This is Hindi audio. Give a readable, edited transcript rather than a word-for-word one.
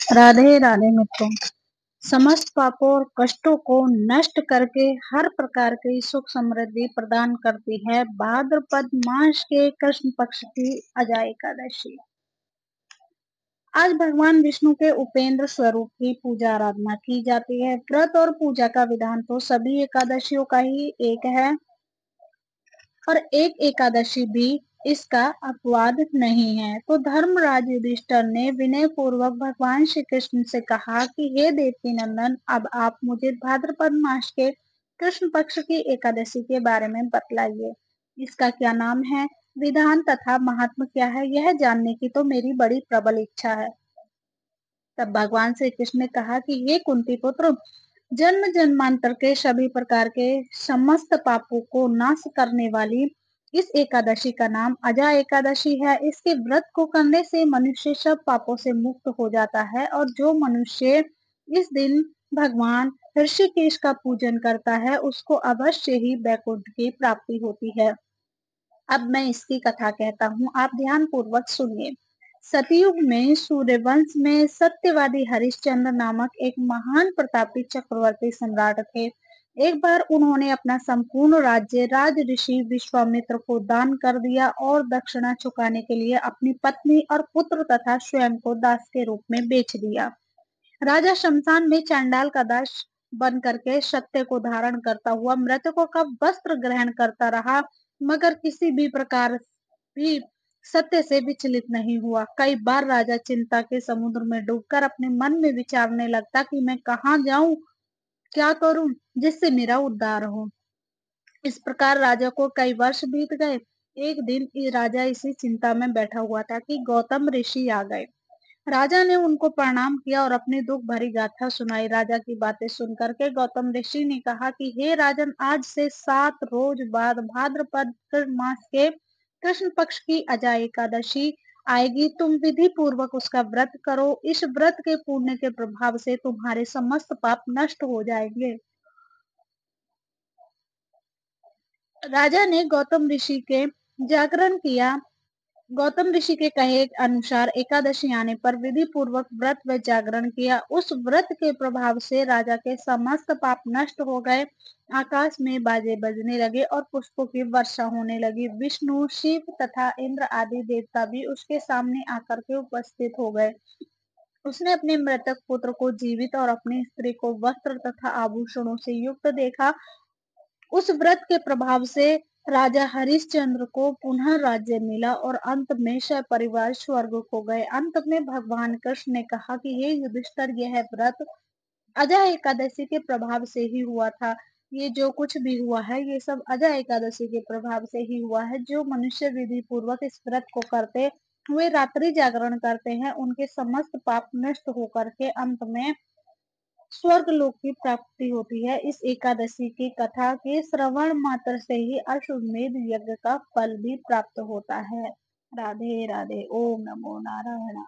राधे राधे मित्रों। समस्त पापों और कष्टों को नष्ट करके हर प्रकार की सुख समृद्धि प्रदान करती है भाद्रपद मास के कृष्ण पक्ष की अजा एकादशी। आज भगवान विष्णु के उपेंद्र स्वरूप की पूजा आराधना की जाती है। व्रत और पूजा का विधान तो सभी एकादशियों का ही एक है और एक एकादशी भी इसका अपवाद नहीं है। तो धर्मराज युधिष्ठिर ने विनय पूर्वक भगवान श्री कृष्ण से कहा कि हे देवकी नंदन, अब आप मुझे भाद्रपद मास के कृष्ण पक्ष की एकादशी के बारे में बतलाइए। इसका क्या नाम है, विधान तथा महात्मा क्या है, यह जानने की तो मेरी बड़ी प्रबल इच्छा है। तब भगवान श्री कृष्ण ने कहा कि हे कुंती पुत्र, जन्म जन्मांतर के सभी प्रकार के समस्त पापों को नाश करने वाली इस एकादशी का नाम अजा एकादशी है। इसके व्रत को करने से मनुष्य सब पापों से मुक्त हो जाता है और जो मनुष्य इस दिन भगवान ऋषिकेश का पूजन करता है उसको अवश्य ही वैकुंठ की प्राप्ति होती है। अब मैं इसकी कथा कहता हूँ, आप ध्यान पूर्वक सुनिए। सतयुग में सूर्यवंश में सत्यवादी हरिश्चंद्र नामक एक महान प्रतापी चक्रवर्ती सम्राट थे। एक बार उन्होंने अपना संपूर्ण राज्य राज ऋषि विश्वामित्र को दान कर दिया और दक्षिणा चुकाने के लिए अपनी पत्नी और पुत्र तथा स्वयं को दास के रूप में बेच दिया। राजा शमशान में चांडाल का दास बन करके सत्य को धारण करता हुआ मृतकों का वस्त्र ग्रहण करता रहा, मगर किसी भी प्रकार भी सत्य से विचलित नहीं हुआ। कई बार राजा चिंता के समुद्र में डूबकर अपने मन में विचारने लगता कि मैं कहाँ जाऊं, क्या करूं जिससे मेरा उद्धार हो। इस प्रकार राजा को कई वर्ष बीत गए। एक दिन राजा इसी चिंता में बैठा हुआ था कि गौतम ऋषि आ गए। राजा ने उनको प्रणाम किया और अपनी दुख भरी गाथा सुनाई। राजा की बातें सुनकर के गौतम ऋषि ने कहा कि हे राजन, आज से 7 रोज बाद भाद्रपद मास के कृष्ण पक्ष की अजा एकादशी आएगी। तुम विधि पूर्वक उसका व्रत करो। इस व्रत के पुण्य के प्रभाव से तुम्हारे समस्त पाप नष्ट हो जाएंगे। राजा ने गौतम ऋषि के कहे अनुसार एकादशी आने पर विधि पूर्वक व्रत व जागरण किया। उस व्रत के प्रभाव से राजा के समस्त पाप नष्ट हो गए। आकाश में बाजे बजने लगे और पुष्पों की वर्षा होने लगी। विष्णु, शिव तथा इंद्र आदि देवता भी उसके सामने आकर के उपस्थित हो गए। उसने अपने मृतक पुत्र को जीवित और अपनी स्त्री को वस्त्र तथा आभूषणों से युक्त देखा। उस व्रत के प्रभाव से राजा हरिश्चंद्र को पुनः राज्य मिला और अंत में सपरिवार स्वर्ग को गए। अंत में भगवान कृष्ण ने कहा कि हे युधिष्ठिर, यह व्रत अजय एकादशी के प्रभाव से ही हुआ था। ये जो कुछ भी हुआ है ये सब अजय एकादशी के प्रभाव से ही हुआ है। जो मनुष्य विधि पूर्वक इस व्रत को करते हुए रात्रि जागरण करते हैं उनके समस्त पाप नष्ट होकर के अंत में स्वर्ग लोक की प्राप्ति होती है। इस एकादशी की कथा के श्रवण मात्र से ही अश्वमेध यज्ञ का फल भी प्राप्त होता है। राधे राधे। ओम नमो नारायण।